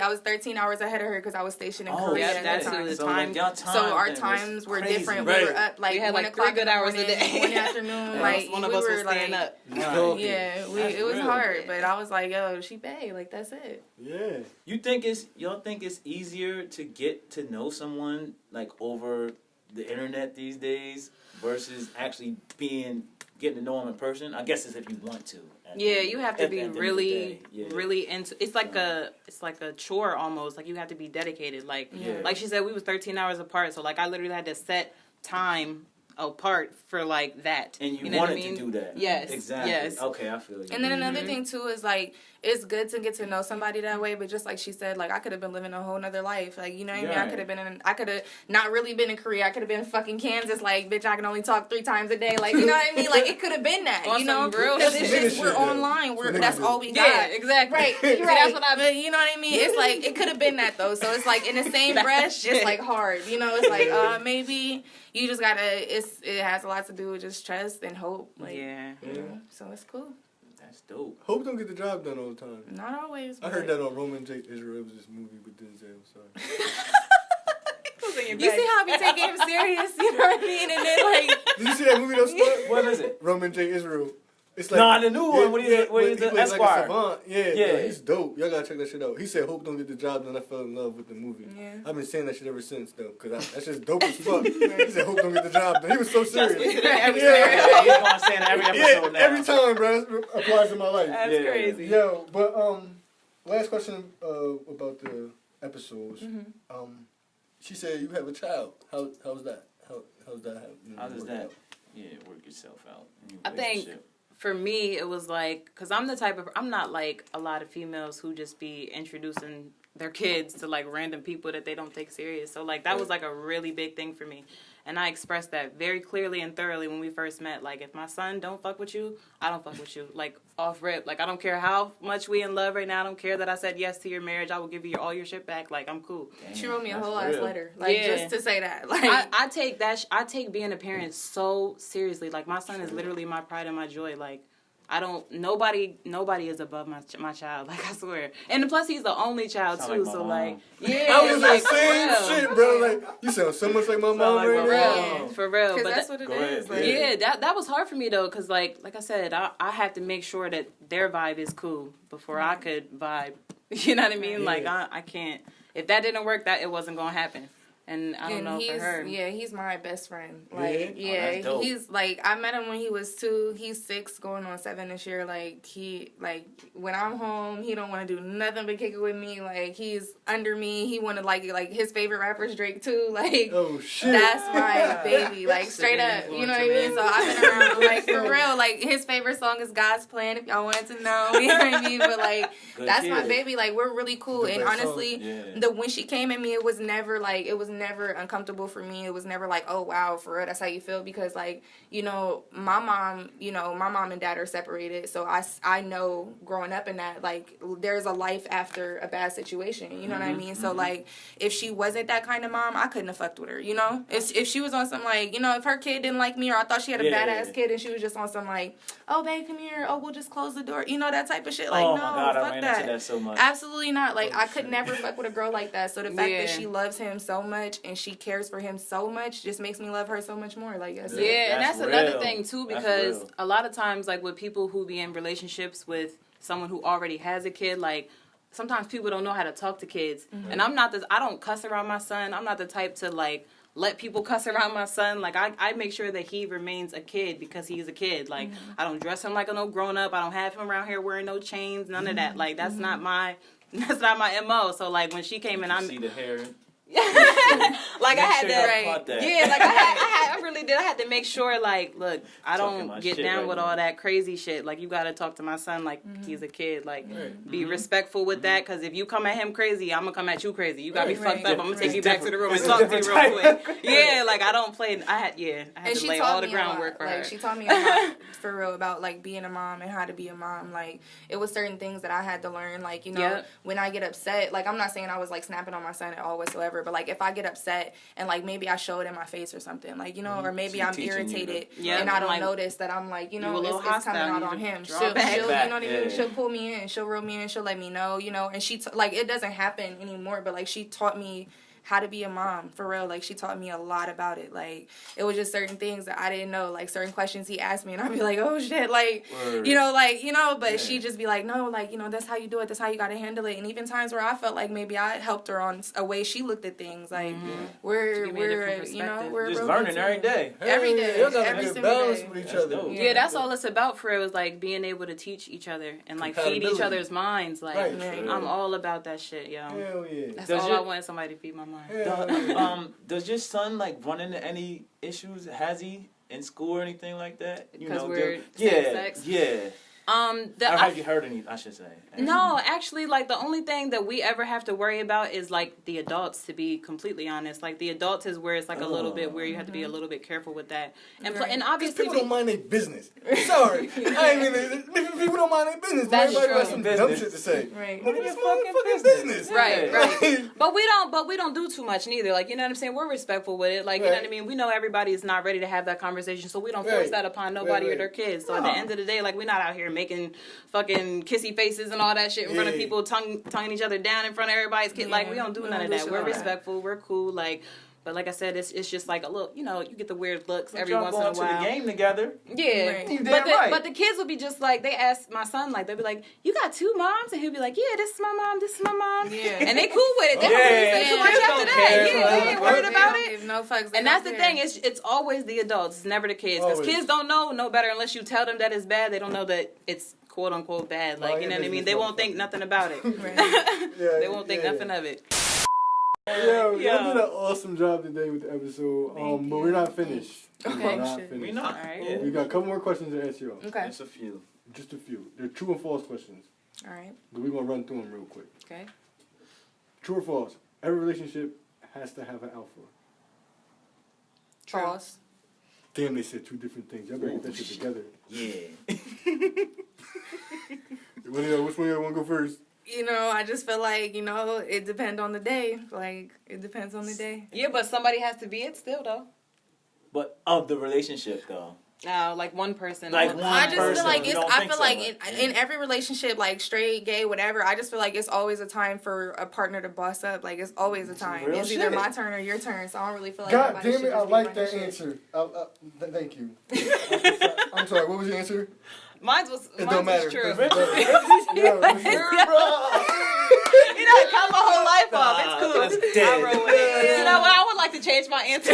was 13 hours ahead of her because I was stationed in Oh, Korea yeah, at that's the who time. the So time. like, y'all time So our thing was times were crazy. different. Right. We were up like We had, 1 like, 3 o'clock in good the hours a morning, day. 1 afternoon. Like one of we us were was staying like, up. Talking. yeah, That's it was real. hard, but I was like, yo, she bae, like that's it. Yeah. Y'all think it's easier to get to know someone like over the internet these days versus actually getting to know them in person? I guess it's if you want to. Yeah, you have to At the be end of the really, day, yeah. really into. It's like a chore almost. Like you have to be dedicated. Like, Yeah. like she said, we was 13 hours apart. So like I literally had to set time apart for like that. And you know what I wanted mean? to do that. Yes. Exactly. Yes. Okay, I feel you. And then another thing too is like it's good to get to know somebody that way, but just like she said, like I could have been living a whole nother life. Like, you know what I mean? Yeah. I could have not really been in Korea. I could have been fucking Kansas. Like, bitch, I can only talk 3 times a day. Like, you know what I mean? Like it could have been that. On You know, some real because it's shit. just we're Nigga shit, online. yeah. That's Nigga all we got. Yeah, exactly. Right, See, right. that's what I But you know what I mean? It's like it could have been that though. So it's like in the same breath, it's like hard. You know, it's like maybe you just gotta. It has a lot to do with just trust and hope. Like, Yeah. you know, so it's cool. That's dope. Hope don't get the job done all the time. Not always. I heard that on Roman J. Israel. It was this movie with Denzel. Sorry. You see how I be taking him serious? You know what I mean? And then like, Did you see that movie though, Spud? What is it? Roman J. Israel. It's Nah, the new one, when he's he the plays like a Esquire. savant. Yeah, Yeah. he's dope. Y'all gotta check that shit out. He said, "Hope don't get the job done." I fell in love with the movie. Yeah. I've been saying that shit ever since though, cause that's just dope as fuck. He said, "Hope don't get the job done." He was so serious. Every Yeah. He's gonna say it every Yeah, episode now. every time, bro. It applies to my life. That's Yeah. crazy. Yo, but last question about the episodes. She said you have a child. How's that? How's that happening? How does that? Yeah, work yourself out. in your I think relationship. for me, it was like, because I'm the type of, I'm not like a lot of females who just be introducing their kids to like random people that they don't take serious. So like that was like a really big thing for me. And I expressed that very clearly and thoroughly when we first met. Like, if my son don't fuck with you, I don't fuck with you. Like, off rip. Like, I don't care how much we in love right now. I don't care that I said yes to your marriage. I will give you all your shit back. Like, I'm cool. Damn, she wrote me a that's whole ass real. letter, like Yeah. just to say that. Like, I take that. I take being a parent so seriously. Like, my son is literally my pride and my joy. Like, Nobody is above my child. Like, I swear. And plus, he's the only child Sound too. like my So mom. like, yeah, I was like, the same for real. shit, bro. Like, you sound so much like my mom like right my now. mom. For real. Because But that's what it Go ahead. is. Like, yeah, that was hard for me though, because like I said, I have to make sure that their vibe is cool before I could vibe. You know what I mean? Yeah. Like I can't. If that didn't work, that it wasn't gonna happen. And I don't know for her. Yeah, he's my best friend. Yeah? Like, Oh, yeah, that's dope. he's like, I met him when he was 2. He's 6, going on 7 this year. Like, when I'm home, he don't want to do nothing but kick it with me. Like, he's under me. He wanted like his favorite rapper's Drake too. Like, Oh shit. that's my baby. Like, straight up. You know what I mean? So I've been around, like, for real. Like, his favorite song is God's Plan, if y'all wanted to know. You know what I mean? But like, Good that's kid. my baby. Like, we're really cool. The And best honestly, song. when she came at me, it was never uncomfortable for me. It was never like, oh wow, for real, that's how you feel, because like, my mom and dad are separated, so I know growing up in that, like, there's a life after a bad situation, you know what I mean? So like, if she wasn't that kind of mom, I couldn't have fucked with her, if she was on some like, if her kid didn't like me, or I thought she had a badass kid and she was just on some like, oh babe, come here, oh we'll just close the door, that type of shit. Like, Oh no, my God, I fuck ran that. into that so much. Absolutely not. Like, Oh, I could shit. never fuck with a girl like that. So the fact Yeah. that she loves him so much and she cares for him so much just makes me love her so much more. Like, that's it. Yeah, and That's that's another real. thing too, That's because real. a lot of times, like with people who be in relationships with someone who already has a kid, like sometimes people don't know how to talk to kids. And I don't cuss around my son. I'm not the type to like let people cuss around my son. Like I make sure that he remains a kid because he's a kid. Like I don't dress him like a no grown up. I don't have him around here wearing no chains, none of that. Like that's not my MO. So like when she came in, You see the hair. like I had Make to, sure y'all caught that. yeah, like I really did. I had to make sure, like, look, I Talking don't my get shit down right with now. all that crazy shit. Like, you got to talk to my son like he's a kid. Like, be respectful with that, because if you come at him crazy, I'm gonna come at you crazy. You got me fucked up. I'm gonna take you back to the room and It's talk to you different real type. quick. Yeah, like I don't play. I had And to lay all the groundwork for her. She taught me a lot, for real, about like being a mom and how to be a mom. Like, it was certain things that I had to learn. Like, Yep. when I get upset, like, I'm not saying I was like snapping on my son at all whatsoever, but like if I get upset and like maybe I show it in my face or something, like, or maybe She I'm teaching you irritated Yeah, and I don't like, notice that I'm like, you a little it's hostile, coming out you on need to him. draw She'll, back. you know what I mean? Yeah. She'll pull me in, she'll reel me in, she'll let me know, and she like, it doesn't happen anymore, but like she taught me how to be a mom, for real. Like, she taught me a lot about it. Like, it was just certain things that I didn't know, like certain questions he asked me, and I'd be like, oh shit, like, Word. but she'd just be like, no, like, that's how you do it, that's how you gotta handle it. And even times where I felt like maybe I helped her on a way she looked at things, like, To give me a different perspective. we're Just real learning good every team. day. Every day, Y'all got every a good single balance day. with each That's other. dope. Yeah, that's all it's about for real, is like being able to teach each other and like feed each Compatibility. other's minds. Like, Right. I'm all about that shit, yo. Hell yeah. That's Does all your- I want, somebody to feed my mind. Hell yeah. Does your son like run into any issues? Has he in school or anything like that? Because we're yeah, same-sex? yeah. Or Or have you heard any? I should say. No, actually, like, the only thing that we ever have to worry about is, like, the adults, to be completely honest. Like, the adults is where it's, like, a little bit where you have to be a little bit careful with that. And, Right. and Because obviously... people don't mind their business. Sorry. I ain't mean, people don't mind their business. That's Everybody got true. some Business. dumb shit to say. Right. None of your your fucking fucking business. business. Right, Yeah. right. But we don't do too much neither. Like, you know what I'm saying? We're respectful with it. Like, you know what I mean? We know everybody is not ready to have that conversation, so we don't force Right. that upon nobody Right, or their right. kids. So at the end of the day, like, we're not out here making fucking kissy faces and all that shit in front of Yeah. people, tonguing each other down in front of everybody's kid. Like, we don't do We none don't of do that. shit We're like that. respectful. We're cool. Like, but like I said, it's just like a little, you get the weird looks every Y'all once in a going while. to the game together. Yeah, Right. You but damn right. but the kids would be just like, they ask my son, like, they'll be like, you got two moms? And he'll be like, yeah, this is my mom, this is my mom. Yeah. And they cool with it. They don't Yeah, really say too much kids after don't that. care, Yeah, they ain't bro. worried They about don't it. give no fucks. They And that's don't the care. thing, it's always the adults, it's never the kids. Because Always. kids don't know no better unless you tell them that it's bad. They don't know that it's quote unquote bad. Like, Mind you know your what I mean? business, They won't think motherfucker. nothing about it. Right. Yeah, They won't think yeah. nothing of it. Yo, y'all Yo. did an awesome job today with the episode. But we're not finished. Okay. We're not Shit. finished. We not. Alright. Yeah. We got a couple more questions to ask you all. Okay. Just a few. Just a few. They're true and false questions. All right. But we're going to run through them real quick. Okay. True or false? Every relationship has to have an alpha. False. Damn, they said two different things. Y'all better get that shit together. Yeah. Which one y'all want to go first? I just feel like, it depends on the day. Like, it depends on the day. Yeah, but somebody has to be it still, though. But of the relationship though. Like one person. Like one I just person. feel like You it's. don't I think feel so, like right? in every relationship, like straight, gay, whatever. I just feel like it's always a time for a partner to boss up. Like it's always a time. Real It's either shit. my turn or your turn. So I don't really feel like. God nobody damn should it, I just be like running that shit. answer. Thank you. I'm sorry, what was your answer? Mine It was don't matter. true. Yeah, You know, it cut my whole life off. It's cool. That's dead. I roll with it. You know what? I would like to change my answer.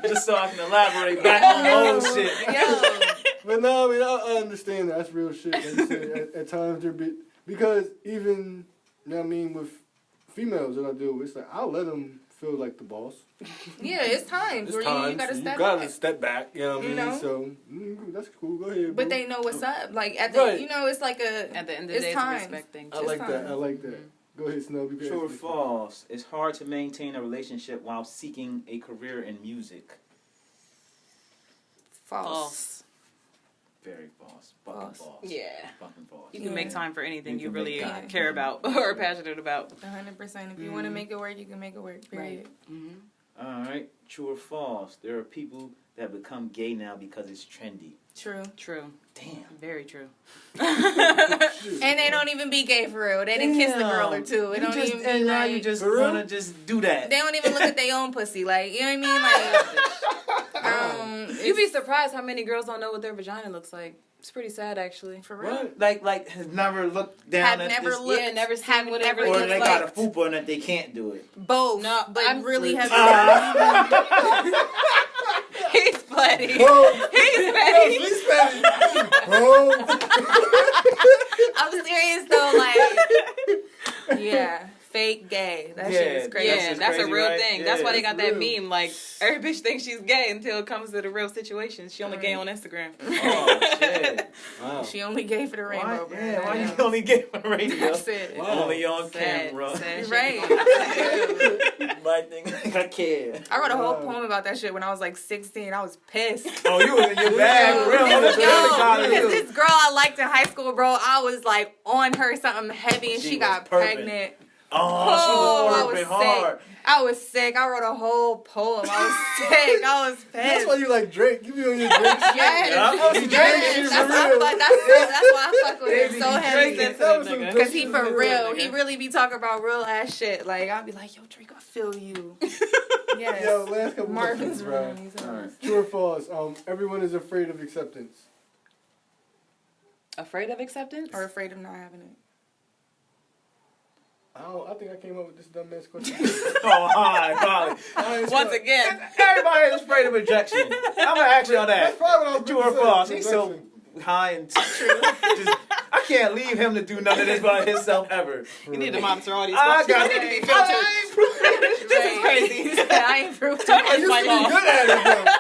Just so I can elaborate back on the old shit. But no, I mean, I understand that. That's real shit. Like you said, at times there be, because even, you know what I mean, with females that I deal with, it's like, I'll let them feel like the boss. Yeah, it's times where you gotta step back. You know what I mean? You know? So, that's cool. Go ahead, But bro. they know what's up. Like at the, Right. you know, it's like a. At the end of the it's day, it's a times. respect thing. I like that. time. I like that. Go ahead, Snow. You can True or ask me. false? It's hard to maintain a relationship while seeking a career in music. False. Very false. Fucking False. false. Yeah. Fucking false. You can make time for anything You you can really make time. care about or are passionate about. 100%. If you want to make it work, you can make it work. Period. All right. True or false? There are people that become gay now because it's trendy. True. True. Damn. Very true. And they don't even be gay for real. They didn't kiss the girl or two. It You don't just, even and be now like, you just For real? wanna just do that. they don't even look at their own pussy. Like, you know what I mean? Like, You'd be surprised how many girls don't know what their vagina looks like. It's pretty sad, actually. for real. What? Like has never looked down Have at never this, looked. Yeah, never seen have what it never really or looks they looked got a like fupa and that they can't do it. both. No, but I'm really have. He's bloody. Bro, He's petty. he's petty. Bro. I'm serious though. Like, yeah, fake gay. That shit is crazy. Yeah, just that's a crazy, real right? thing. Yeah, That's why they it's got that real. meme. Like, every bitch thinks she's gay until it comes to the real situation. She only gay on Instagram. Oh shit! Wow. She only gay for the Why, rainbow, bro. yeah, why you only get on radio? That's it. Wow. Only on Sad, camera. sad shit. Right. My thing, I care. I wrote a whole Wow. poem about that shit when I was like 16. I was pissed. Oh, you was in your bag, for real. Yo, That's really proud of because you. this girl I liked in high school, bro, I was like on her something heavy and She she was got perfect. pregnant. Oh, I she was was working hard. sick. I was sick. I wrote a whole poem. I was sick. I was That's pissed. why you like Drake. You be on your Drake shit. Yes. Yeah. That's Yes. Drake shit That's for why I real. fuck- that's why I fuck with him so Drake heavy. said that was some Because good Cause he shit for for real. nigga. He really be talking about real ass shit. Like I'll be like, yo, Drake, I feel you. Yes. Yo, last couple Marvin's questions, bro. room. He's All right. True or false? Everyone is afraid of acceptance. Afraid of acceptance? or afraid of not having it. I think I came up with this dumbass question. Oh, hi, probably. Once again. Everybody is afraid of rejection. I'm gonna ask you on That's that. probably what I was True or gonna say. false? He's so Rejection. high and true. I can't leave him to do none of this by himself ever. You need to monitor all these I questions. got They need to be I filtered. This is crazy. I ain't proof. I It's used my to be law. good at it, though.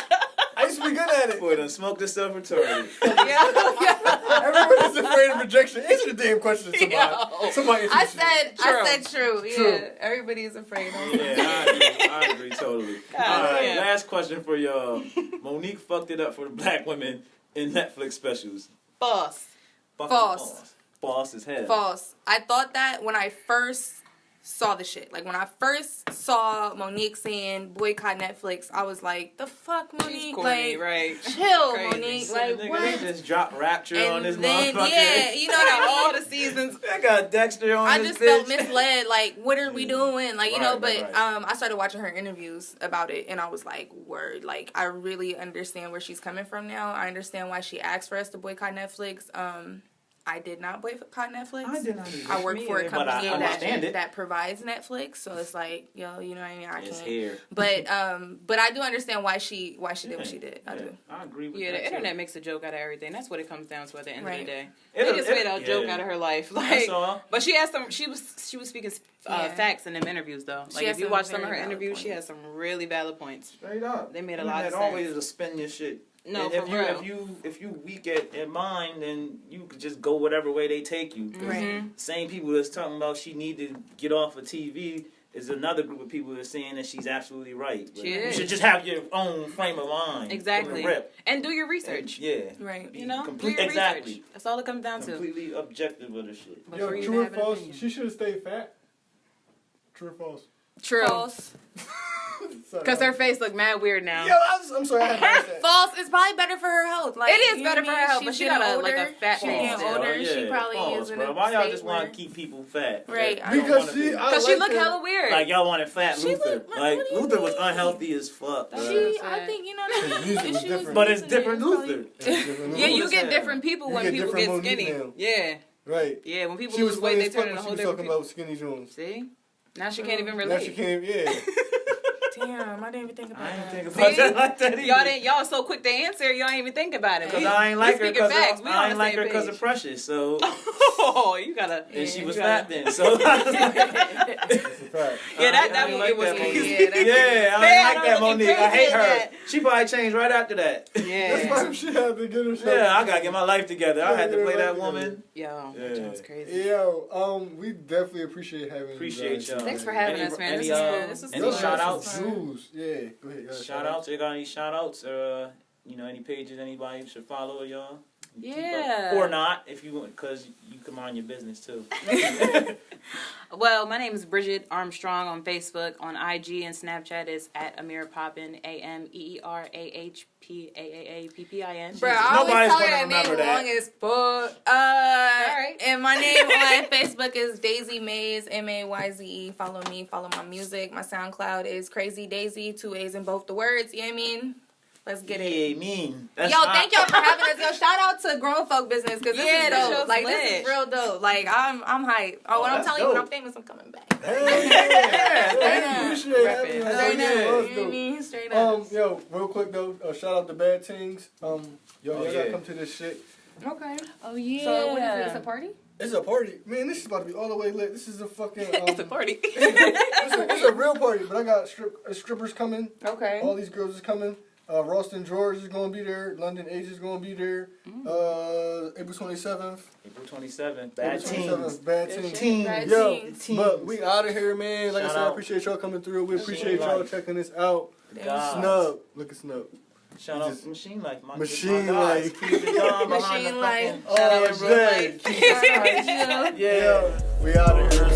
I used to be good at it. Boy, done smoked yourself retarded. Everyone is afraid of rejection. Answer the damn question, somebody. Yo. Somebody answer I said true. True. Yeah, everybody is afraid. Yeah, I agree totally. All right, damn. last question for y'all. Monique fucked it up for the black women in Netflix specials. Boss. Fucking False. False as hell. False. I thought that when I first saw the shit. Like when I first saw Monique saying boycott Netflix, I was like, the fuck, Monique? She's corny, Like, right? chill, Crazy. Monique. So Like, nigga, what? they just dropped Rapture on this And then, motherfucker. yeah, you know Got what I all mean? the seasons. I got Dexter on I this just bitch. felt misled. Like, what are we doing? Like, you know, Right, but right, right. I started watching her interviews about it, and I was like, word. Like, I really understand where she's coming from now. I understand why she asked for us to boycott Netflix. I did not boycott Netflix. I did not either. I work Me for a either. But I company understand it. that provides Netflix, so it's like, yo, you know what I mean? I It's can't. here. But I do understand why she did what she did. I Yeah, do. I agree with Yeah, that the too. internet makes a joke out of everything. That's what it comes down to at the end of Right. the day. It'll- They just made a yeah. joke out of her life. Like, That's all. but she had some. She was speaking Yeah. facts in them interviews though. She Like had if you some watch some of her very valid interviews, she points. had some really valid points. Straight up. They made a lot of Internet sense. always to spin your shit. No, And for real. if you weak at mind, then you could just go whatever way they take you. 'Cause Right. Same people that's talking about she need to get off of TV is another group of people that's saying that she's absolutely right. But She you is. should just have your own frame of mind. Exactly. From the rip. And do your research. Yeah. Right. Be You know, complete- do your exactly. research. That's all it comes down to. Completely objective with the shit. Yo, Before you true or have an false? opinion. She should have stayed fat. True or false? True. False. Because her face look mad weird now. Yo, I'm sorry. I had to ask that. False. It's probably better for her health. Like, It is you better know for what I her mean? health, but She's she got getting a, like, a older. fat She's face getting still. older. She probably Pause, is in bro. a Why y'all state just where... want to keep people fat? Right. I don't Because wanna she, be. I Because she like look her. hella weird. Like y'all wanted fat She Luther. look- Like what do you Luther was mean? unhealthy as fuck. Bro. I think, you know what I mean? Music was She was different. But it's decent, different man. Luther. Yeah, you as get hell. different people You when get people different get Monique skinny. now. Yeah. Right. Yeah, when people She was lose weight, they funny as fuck turn into when a she whole was different talking people. about skinny Jones. See? Now she can't even Now relate. she can't, yeah. Damn, I didn't even think about I ain't that. think about that like that either. Y'all so quick to answer, y'all ain't even think about it. Cause I ain't like her because facts. We on I the ain't like same her because page. of Precious. So Oh, you gotta. and she you was gotta- fat then. So That's a fact. Yeah, that I ain't movie was that Monique. crazy. Yeah, I Man, ain't like I'm that looking Monique. I hate crazy her. at that. She probably changed right after that. That's Yeah. why she had to get herself. Yeah, I gotta get my life together. I had to play that woman. Yo, Yeah. that joint's crazy. Yo, we definitely appreciate having Appreciate you guys. y'all. Thanks for having Any- us, man. any, This is uh, good. This is any Y'all good. shout got outs? some jewels. Yeah, go ahead. Shout outs. You got any shout outs or any pages anybody should follow y'all? Keep up. Yeah. Or not if you want, because you can mind your business too. Well, my name is Bridgid Armstrong on Facebook. On IG and Snapchat is at Amir Poppin, AMEERAHPAAAPPIN. Bro, I always Nobody's tell gonna her that remember name that. long as fuck. right. And my name on Facebook is Daisy Mayze, Mayze. Follow me, follow my music. My SoundCloud is Crazy Daisy, 2 A's in both the words. You know what I mean? Let's get it. Yeah, mean. That's Yo, hot. thank y'all for having us. Yo, shout out to Grown Folk Business because this Yeah, is that dope. show's Like, lit. this is real dope. Like, I'm hyped. Oh, what I'm that's telling you, when dope. I'm famous, I'm coming back. Hey, Yeah, appreciate Rep having it. us. Straight Yeah, up. us, You know what I though. mean? Straight up. Yo, real quick though, shout out to Bad Things. Y'all yeah. gotta come to this shit. Okay. Oh, yeah. So, what is it? It's a party? It's a party, man. This is about to be all the way lit. This is a fucking. It's a party. It's a real party, but I got strippers coming. Okay. All these girls is coming. Ralston George is gonna be there. London Age is gonna be there. April 27th. April 27th. Bad April teams. 27th. Bad Good Teams. shit. Teams. Bad Yo, teams. but we out of here, man. Like I Shout said, I out. appreciate y'all coming through. We appreciate Machine y'all Life. checking this out. God. Snub, look at Snub. Shout out to Machine Life. Machine my guys. Life. Keep it down behind Machine the Life. fucking- Oh, Shout out to Real dang. Life. Yeah. Yeah. We out of here.